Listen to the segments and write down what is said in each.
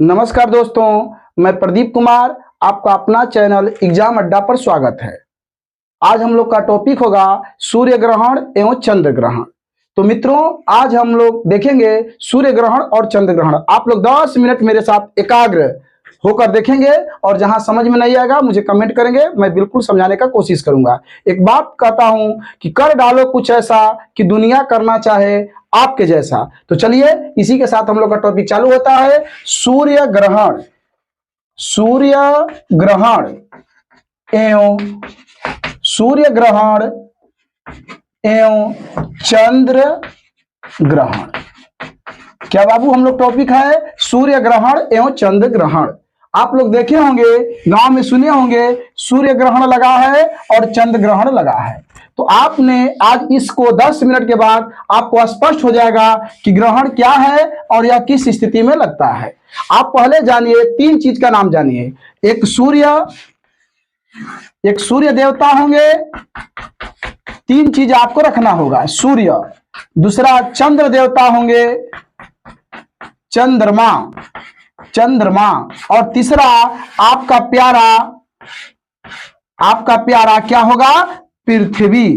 नमस्कार दोस्तों, मैं प्रदीप कुमार, आपका अपना चैनल एग्जाम अड्डा पर स्वागत है। आज हम लोग का टॉपिक होगा सूर्य ग्रहण एवं चंद्र ग्रहण। तो मित्रों, आज हम लोग देखेंगे सूर्य ग्रहण और चंद्र ग्रहण। आप लोग 10 मिनट मेरे साथ एकाग्र होकर देखेंगे और जहां समझ में नहीं आएगा मुझे कमेंट करेंगे, मैं बिल्कुल समझाने का कोशिश करूंगा। एक बात कहता हूं कि कर डालो कुछ ऐसा कि दुनिया करना चाहे आपके जैसा। तो चलिए, इसी के साथ हम लोग का टॉपिक चालू होता है। सूर्य ग्रहण, सूर्य ग्रहण एवं सूर्य ग्रहण एवं चंद्र ग्रहण। क्या बाबू, हम लोग टॉपिक है सूर्य ग्रहण एवं चंद्र ग्रहण। आप लोग देखे होंगे, गांव में सुने होंगे, सूर्य ग्रहण लगा है और चंद्र ग्रहण लगा है। तो आपने आज इसको 10 मिनट के बाद आपको स्पष्ट हो जाएगा कि ग्रहण क्या है और यह किस स्थिति में लगता है। आप पहले जानिए, 3 चीज का नाम जानिए। एक सूर्य देवता होंगे, 3 चीज आपको रखना होगा। सूर्य, दूसरा चंद्र देवता होंगे, चंद्रमा, और तीसरा आपका प्यारा क्या होगा? पृथ्वी।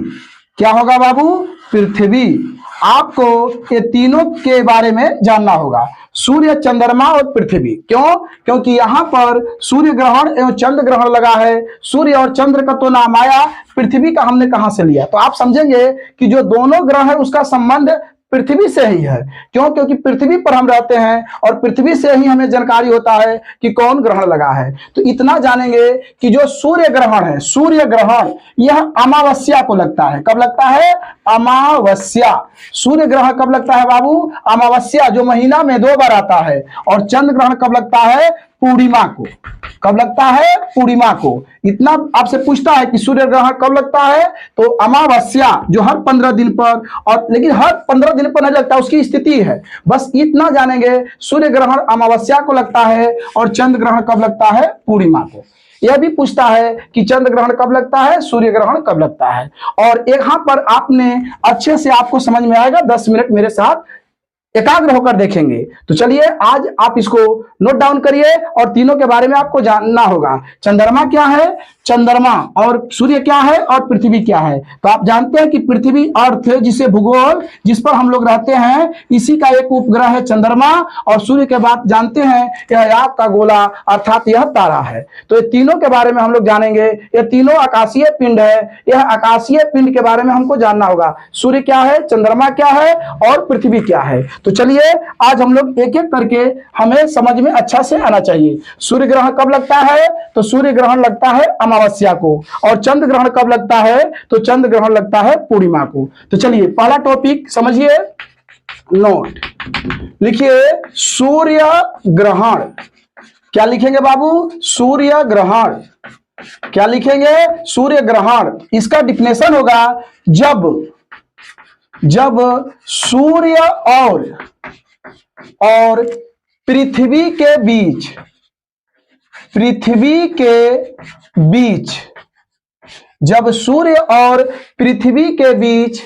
क्या होगा बाबू? पृथ्वी। आपको ये तीनों के बारे में जानना होगा, सूर्य, चंद्रमा और पृथ्वी। क्यों? क्योंकि यहां पर सूर्य ग्रहण एवं चंद्र ग्रहण लगा है। सूर्य और चंद्र का तो नाम आया, पृथ्वी का हमने कहां से लिया? तो आप समझेंगे कि जो दोनों ग्रह है उसका संबंध पृथ्वी से ही है। क्यों? क्योंकि पृथ्वी पर हम रहते हैं और पृथ्वी से ही हमें जानकारी होता है कि कौन ग्रहण लगा है। तो इतना जानेंगे कि जो सूर्य ग्रहण है, सूर्य ग्रहण यह अमावस्या को लगता है। कब लगता है? अमावस्या। सूर्य ग्रहण कब लगता है बाबू? अमावस्या, जो महीना में 2 बार आता है। और चंद्र ग्रहण कब लगता है? पूर्णिमा को। कब लगता है? पूर्णिमा को। इतना आपसे पूछता है कि सूर्य ग्रहण कब लगता है, तो अमावस्या, जो हर 15 दिन पर, और लेकिन हर 15 दिन पर नहीं लगता, उसकी स्थिति है। बस इतना जानेंगे, सूर्य ग्रहण अमावस्या को लगता है और चंद्र ग्रहण कब लगता है? पूर्णिमा को। यह भी पूछता है कि चंद्र ग्रहण कब लगता है, सूर्य ग्रहण कब लगता है। और यहाँ पर आपने अच्छे से, आपको समझ में आएगा। 10 मिनट मेरे साथ एकाग्र होकर देखेंगे। तो चलिए, आज आप इसको नोट डाउन करिए और तीनों के बारे में आपको जानना होगा। चंद्रमा क्या है, चंद्रमा, और सूर्य क्या है, और पृथ्वी क्या है। तो आप जानते हैं कि पृथ्वी, अर्थ, जिसे भूगोल, जिस पर हम लोग रहते हैं, इसी का एक उपग्रह है चंद्रमा। और सूर्य के बाद जानते हैं यह आग का गोला, अर्थात यह तारा है। तो ये तीनों के बारे में हम लोग जानेंगे। ये तीनों आकाशीय पिंड है। यह आकाशीय पिंड के बारे में हमको जानना होगा। सूर्य क्या है, चंद्रमा क्या है और पृथ्वी क्या है। तो चलिए, आज हम लोग एक एक करके, हमें समझ में अच्छा से आना चाहिए। सूर्य ग्रहण कब लगता है? तो सूर्य ग्रहण लगता है अमावस्या को। और चंद्र ग्रहण कब लगता है? तो चंद्र ग्रहण लगता है पूर्णिमा को। तो चलिए, पहला टॉपिक समझिए, नोट लिखिए। सूर्य ग्रहण। क्या लिखेंगे बाबू? सूर्य ग्रहण। क्या लिखेंगे? सूर्य ग्रहण। इसका डिफिनेशन होगा, जब सूर्य और पृथ्वी के बीच, जब सूर्य और पृथ्वी के बीच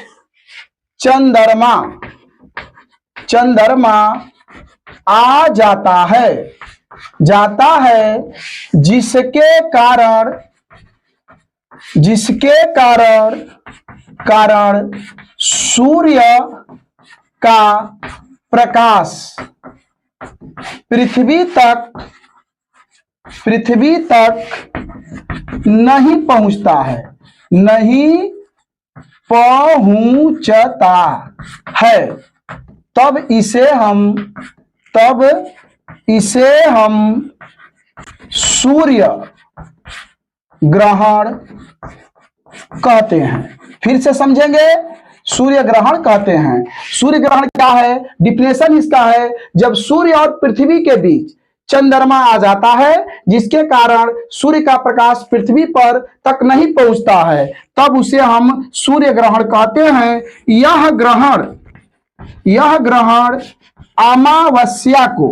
चंद्रमा आ जाता है, जिसके कारण सूर्य का प्रकाश पृथ्वी तक नहीं पहुंचता है, तब इसे हम सूर्य ग्रहण कहते हैं। फिर से समझेंगे, सूर्य ग्रहण कहते हैं। सूर्य ग्रहण क्या है? डिफिनेशन इसका है, जब सूर्य और पृथ्वी के बीच चंद्रमा आ जाता है, जिसके कारण सूर्य का प्रकाश पृथ्वी पर तक नहीं पहुंचता है, तब उसे हम सूर्य ग्रहण कहते हैं। यह ग्रहण अमावस्या को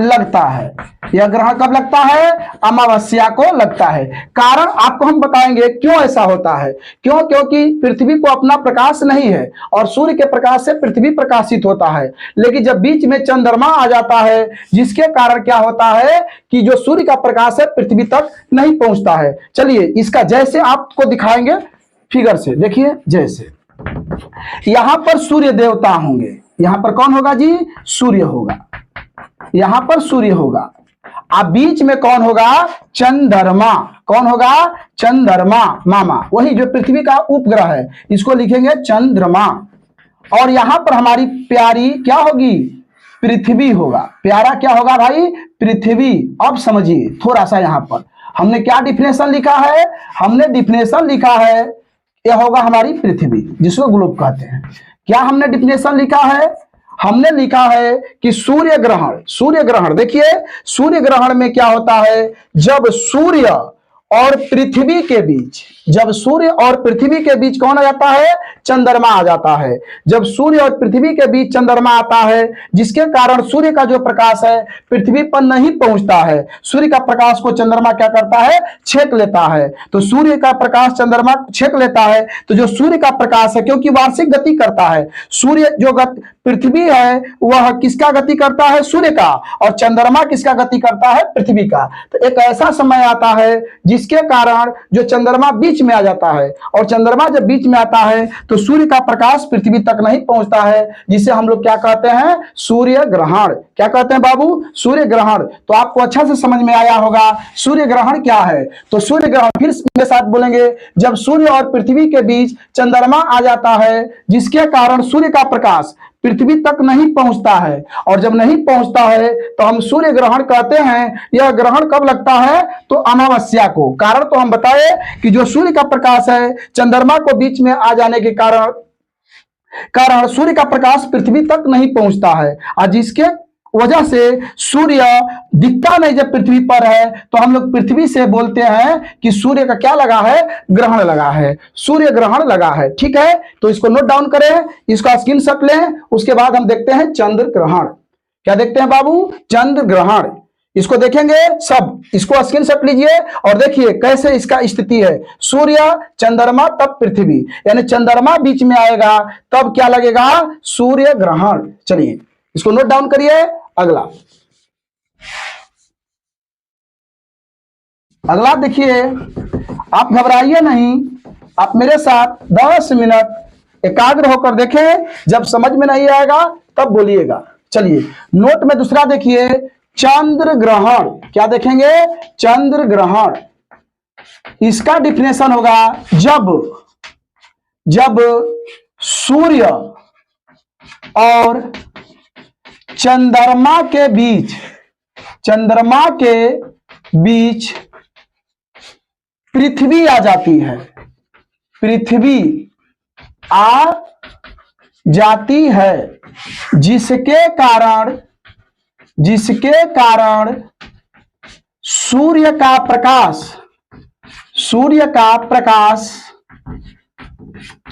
लगता है। यह ग्रहण कब लगता है? अमावस्या को लगता है। कारण आपको हम बताएंगे क्यों ऐसा होता है। क्यों? क्योंकि पृथ्वी को अपना प्रकाश नहीं है और सूर्य के प्रकाश से पृथ्वी प्रकाशित होता है, लेकिन जब बीच में चंद्रमा आ जाता है जिसके कारण क्या होता है कि जो सूर्य का प्रकाश है पृथ्वी तक नहीं पहुंचता है। चलिए इसका जैसे आपको दिखाएंगे फिगर से, देखिए जैसे यहां पर सूर्य देवता होंगे, यहां पर कौन होगा जी? सूर्य होगा, यहां पर सूर्य होगा। अब बीच में कौन होगा? चंद्रमा। कौन होगा? चंद्रमा, मामा, वही जो पृथ्वी का उपग्रह है, इसको लिखेंगे चंद्रमा। और यहां पर हमारी प्यारी क्या होगी? पृथ्वी होगा। प्यारा क्या होगा भाई? पृथ्वी। अब समझिए थोड़ा सा, यहां पर हमने क्या डिफिनेशन लिखा है? हमने डिफिनेशन लिखा है यह होगा हमारी पृथ्वी, जिसको ग्लोब कहते हैं। क्या हमने डिफिनेशन लिखा है? हमने लिखा है कि सूर्य ग्रहण, सूर्य ग्रहण देखिए, सूर्य ग्रहण में क्या होता है? जब सूर्य और पृथ्वी के बीच, जब सूर्य और पृथ्वी के बीच कौन आ जाता है? चंद्रमा आ जाता है। जब सूर्य और पृथ्वी के बीच चंद्रमा आता है जिसके कारण सूर्य का जो प्रकाश है पृथ्वी पर नहीं पहुंचता है, सूर्य का प्रकाश को चंद्रमा क्या करता है? छेक लेता है। तो सूर्य का प्रकाश चंद्रमा छेक लेता है, तो जो सूर्य का प्रकाश है, क्योंकि वार्षिक गति करता है, सूर्य जो पृथ्वी है वह किसका गति करता है? सूर्य का। और चंद्रमा किसका गति करता है? पृथ्वी का। तो एक ऐसा समय आता है जिसके कारण जो चंद्रमा बीच में आ जाता है, और चंद्रमा जब बीच में आता है तो सूर्य का प्रकाश पृथ्वी तक नहीं पहुंचता है, जिसे हम लोग क्या कहते हैं? सूर्य ग्रहण। क्या कहते हैं बाबू? सूर्य ग्रहण। तो आपको अच्छा से समझ में आया होगा सूर्य ग्रहण क्या है। तो सूर्य ग्रहण फिर मेरे साथ बोलेंगे, जब सूर्य और पृथ्वी के बीच चंद्रमा आ जाता है जिसके कारण सूर्य का प्रकाश पृथ्वी तक नहीं पहुंचता है, और जब नहीं पहुंचता है तो हम सूर्य ग्रहण कहते हैं। यह ग्रहण कब लगता है? तो अमावस्या को। कारण तो हम बताए कि जो सूर्य का प्रकाश है चंद्रमा को बीच में आ जाने के कारण सूर्य का प्रकाश पृथ्वी तक नहीं पहुंचता है, और जिसके वजह से सूर्य दिखता नहीं जब पृथ्वी पर है, तो हम लोग पृथ्वी से बोलते हैं कि सूर्य का क्या लगा है? ग्रहण लगा है, सूर्य ग्रहण लगा है। ठीक है, तो इसको नोट डाउन करें, इसका स्क्रीनशॉट लें। उसके बाद हम देखते हैं चंद्र ग्रहण। क्या देखते हैं बाबू? चंद्र ग्रहण। इसको देखेंगे सब, इसको स्क्रीनशॉट लीजिए और देखिए कैसे इसका स्थिति है। सूर्य, चंद्रमा, तब पृथ्वी, यानी चंद्रमा बीच में आएगा तब क्या लगेगा? सूर्य ग्रहण। चलिए इसको नोट डाउन करिए। अगला देखिए, आप घबराइए नहीं, आप मेरे साथ 10 मिनट एकाग्र होकर देखें। जब समझ में नहीं आएगा तब बोलिएगा। चलिए नोट में दूसरा देखिए, चंद्र ग्रहण। क्या देखेंगे? चंद्र ग्रहण। इसका डिफिनेशन होगा जब सूर्य और चंद्रमा के बीच पृथ्वी आ जाती है, पृथ्वी आ जाती है, जिसके कारण सूर्य का प्रकाश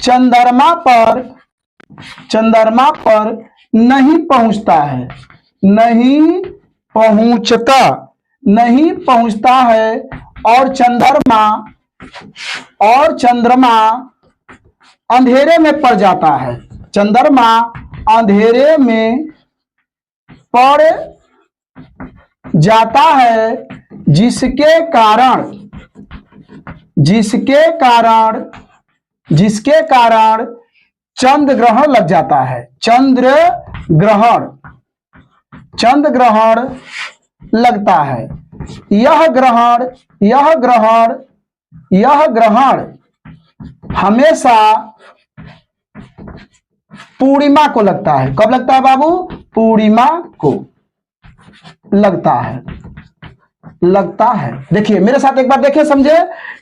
चंद्रमा पर नहीं पहुंचता है, नहीं पहुंचता है, और चंद्रमा अंधेरे में पड़ जाता है। चंद्रमा अंधेरे में पड़ जाता है, जिसके कारण चंद्र ग्रहण लग जाता है। चंद्र ग्रहण लगता है। यह ग्रहण हमेशा पूर्णिमा को लगता है। कब लगता है बाबू? पूर्णिमा को लगता है। देखिए मेरे साथ एक बार देखिए, समझे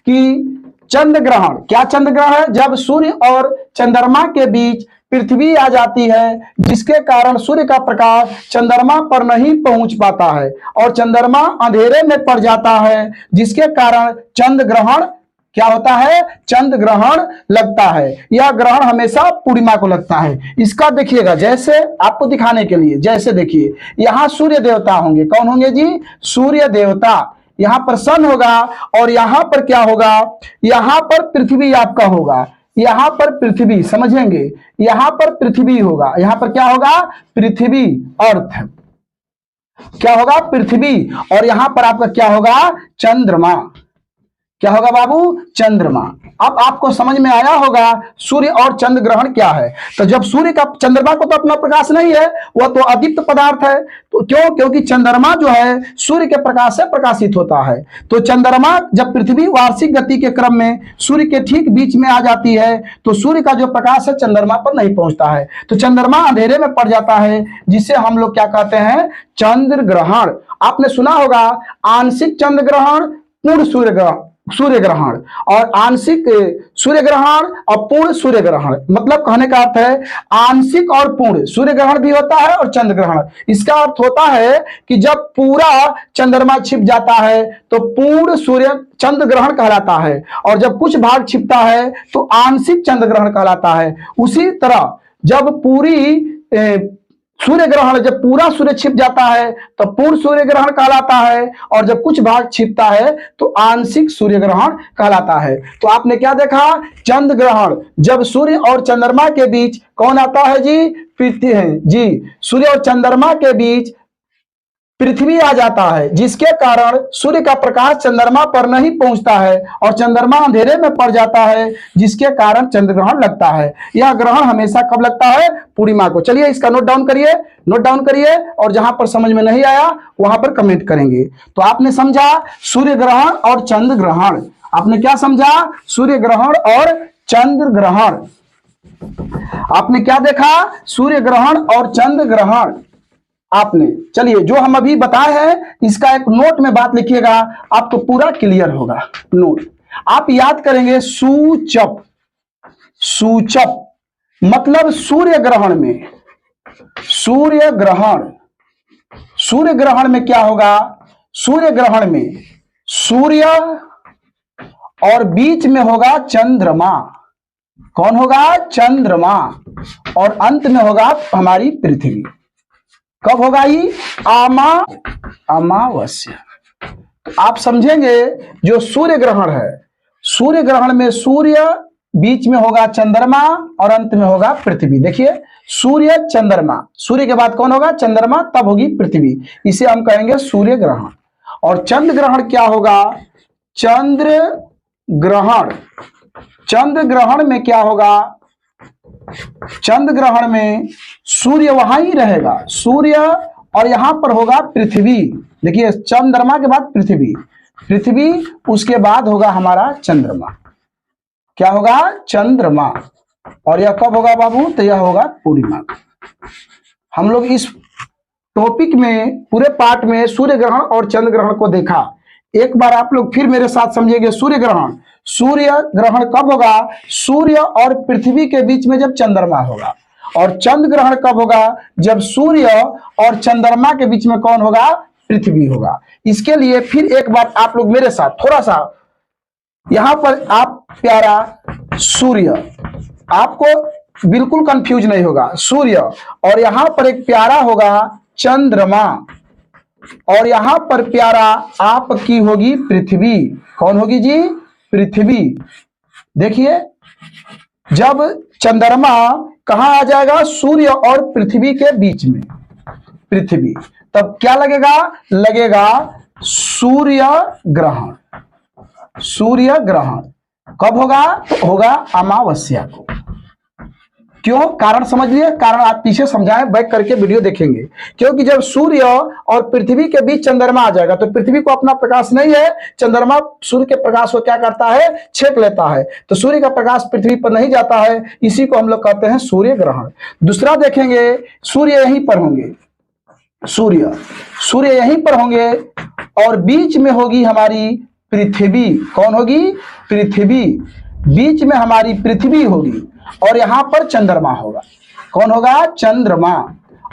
कि चंद्र ग्रहण, क्या चंद्र ग्रहण है? जब सूर्य और चंद्रमा के बीच पृथ्वी आ जाती है, जिसके कारण सूर्य का प्रकाश चंद्रमा पर नहीं पहुंच पाता है और चंद्रमा अंधेरे में पड़ जाता है, जिसके कारण चंद्र ग्रहण क्या होता है? चंद्र ग्रहण लगता है। यह ग्रहण हमेशा पूर्णिमा को लगता है। इसका देखिएगा, जैसे आपको दिखाने के लिए, जैसे देखिए यहां सूर्य देवता होंगे। कौन होंगे जी? सूर्य देवता। यहां पर सन होगा और यहां पर क्या होगा? यहां पर पृथ्वी आपका होगा। यहां पर पृथ्वी, समझेंगे, यहां पर पृथ्वी होगा। यहां पर क्या होगा? पृथ्वी, अर्थ। क्या होगा? पृथ्वी। और यहां पर आपका क्या होगा? चंद्रमा। क्या होगा बाबू? चंद्रमा। अब आपको समझ में आया होगा सूर्य और चंद्र ग्रहण क्या है। तो जब सूर्य का, चंद्रमा को तो अपना प्रकाश नहीं है, वह तो अदीप्त पदार्थ है। तो क्यों? क्योंकि चंद्रमा जो है सूर्य के प्रकाश से प्रकाशित होता है। तो चंद्रमा, जब पृथ्वी वार्षिक गति के क्रम में सूर्य के ठीक बीच में आ जाती है तो सूर्य का जो प्रकाश है चंद्रमा पर नहीं पहुंचता है, तो चंद्रमा अंधेरे में पड़ जाता है, जिसे हम लोग क्या कहते हैं? चंद्र ग्रहण। आपने सुना होगा आंशिक चंद्र ग्रहण, पूर्ण सूर्य ग्रहण, और आंशिक सूर्य ग्रहण और पूर्ण सूर्य ग्रहण। मतलब कहने का अर्थ है आंशिक और पूर्ण सूर्य ग्रहण भी होता है और चंद्र ग्रहण। इसका अर्थ होता है कि जब पूरा चंद्रमा छिप जाता है तो पूर्ण सूर्य चंद्र ग्रहण कहलाता है, और जब कुछ भाग छिपता है तो आंशिक चंद्र ग्रहण कहलाता है। उसी तरह जब पूरी सूर्य ग्रहण, जब पूरा सूर्य छिप जाता है तो पूर्ण सूर्य ग्रहण कहलाता है, और जब कुछ भाग छिपता है तो आंशिक सूर्य ग्रहण कहलाता है। तो आपने क्या देखा? चंद्र ग्रहण, जब सूर्य और चंद्रमा के बीच कौन आता है जी? पृथ्वी है जी। सूर्य और चंद्रमा के बीच पृथ्वी आ जाता है, जिसके कारण सूर्य का प्रकाश चंद्रमा पर नहीं पहुंचता है और चंद्रमा अंधेरे में पड़ जाता है, जिसके कारण चंद्र ग्रहण लगता है। यह ग्रहण हमेशा कब लगता है? पूर्णिमा को। चलिए इसका नोट डाउन करिए, और जहां पर समझ में नहीं आया वहां पर कमेंट करेंगे। तो आपने समझा सूर्य ग्रहण और चंद्र ग्रहण। आपने क्या समझा? सूर्य ग्रहण और चंद्र ग्रहण। आपने क्या देखा? सूर्य ग्रहण और चंद्र ग्रहण आपने। चलिए जो हम अभी बताए हैं इसका एक नोट में बात लिखिएगा, आपको पूरा क्लियर होगा। नोट आप याद करेंगे, सूचक। मतलब सूर्य ग्रहण में, सूर्य ग्रहण में क्या होगा? सूर्य ग्रहण में सूर्य और बीच में होगा चंद्रमा। कौन होगा? चंद्रमा। और अंत में होगा हमारी पृथ्वी। कब होगा ये? अमावस्या। तो आप समझेंगे जो सूर्य ग्रहण है, सूर्य ग्रहण में सूर्य, बीच में होगा चंद्रमा और अंत में होगा पृथ्वी। देखिए सूर्य चंद्रमा, सूर्य के बाद कौन होगा? चंद्रमा, तब होगी पृथ्वी। इसे हम कहेंगे सूर्य ग्रहण। और चंद्र ग्रहण क्या होगा? चंद्र ग्रहण में क्या होगा? चंद्र ग्रहण में सूर्य वहां ही रहेगा, सूर्य, और यहां पर होगा पृथ्वी। देखिए चंद्रमा के बाद पृथ्वी, उसके बाद होगा हमारा चंद्रमा। क्या होगा? चंद्रमा। और यह कब होगा बाबू? तो यह होगा पूर्णिमा। हम लोग इस टॉपिक में, पूरे पार्ट में सूर्य ग्रहण और चंद्र ग्रहण को देखा। एक बार आप लोग फिर मेरे साथ समझिएगा। सूर्य ग्रहण कब होगा? सूर्य और पृथ्वी के बीच में जब चंद्रमा होगा। और चंद्र ग्रहण कब होगा? जब सूर्य और चंद्रमा के बीच में कौन होगा? पृथ्वी होगा। इसके लिए फिर एक बार आप लोग मेरे साथ थोड़ा सा, यहां पर आप प्यारा सूर्य, आपको बिल्कुल कंफ्यूज नहीं होगा, सूर्य, और यहां पर एक प्यारा होगा चंद्रमा, और यहां पर प्यारा आपकी होगी पृथ्वी। कौन होगी जी? पृथ्वी। देखिए जब चंद्रमा कहां आ जाएगा? सूर्य और पृथ्वी के बीच में, पृथ्वी, तब क्या लगेगा? लगेगा सूर्य ग्रहण। सूर्य ग्रहण कब होगा? तो होगा अमावस्या को। क्यों? कारण समझ लिए, कारण आप पीछे समझाएं, बैक करके वीडियो देखेंगे। क्योंकि जब सूर्य और पृथ्वी के बीच चंद्रमा आ जाएगा तो पृथ्वी को अपना प्रकाश नहीं है, चंद्रमा सूर्य के प्रकाश को क्या करता है? छेक लेता है। तो सूर्य का प्रकाश पृथ्वी पर नहीं जाता है, इसी को हम लोग कहते हैं सूर्य ग्रहण। दूसरा देखेंगे, सूर्य यहीं पर होंगे, सूर्य यहीं पर होंगे, और बीच में होगी हमारी पृथ्वी। कौन होगी? पृथ्वी। बीच में हमारी पृथ्वी होगी और यहां पर चंद्रमा होगा। कौन होगा? चंद्रमा।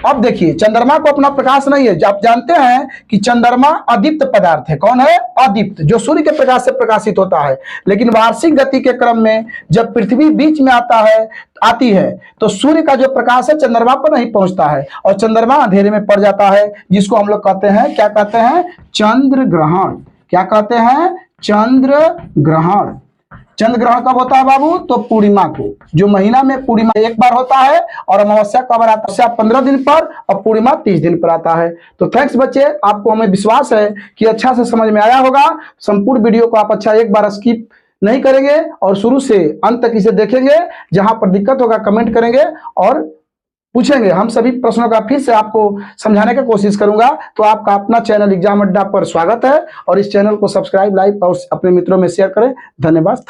अब देखिए, चंद्रमा को अपना प्रकाश नहीं है। आप जानते हैं कि चंद्रमा अदीप्त पदार्थ है। कौन है? अदीप्त, जो सूर्य के प्रकाश से प्रकाशित होता है। लेकिन वार्षिक गति के क्रम में जब पृथ्वी बीच में आती है तो सूर्य का जो प्रकाश है चंद्रमा पर नहीं पहुंचता है और चंद्रमा अंधेरे में पड़ जाता है, जिसको हम लोग कहते हैं, क्या कहते हैं? चंद्र ग्रहण। क्या कहते हैं? चंद्र ग्रहण। चंद्र ग्रहण कब होता है बाबू? तो पूर्णिमा को, जो महीना में पूर्णिमा एक बार होता है और अमावस्या कब आता है? अमावस्या 15 दिन पर और पूर्णिमा 30 दिन पर आता है। तो थैंक्स बच्चे, आपको हमें विश्वास है कि अच्छा से समझ में आया होगा। संपूर्ण वीडियो को आप अच्छा एक बार स्किप नहीं करेंगे और शुरू से अंत तक इसे देखेंगे। जहां पर दिक्कत होगा कमेंट करेंगे और पूछेंगे। हम सभी प्रश्नों का फिर से आपको समझाने की कोशिश करूंगा। तो आपका अपना चैनल एग्जाम अड्डा पर स्वागत है और इस चैनल को सब्सक्राइब, लाइक और अपने मित्रों में शेयर करें। धन्यवाद।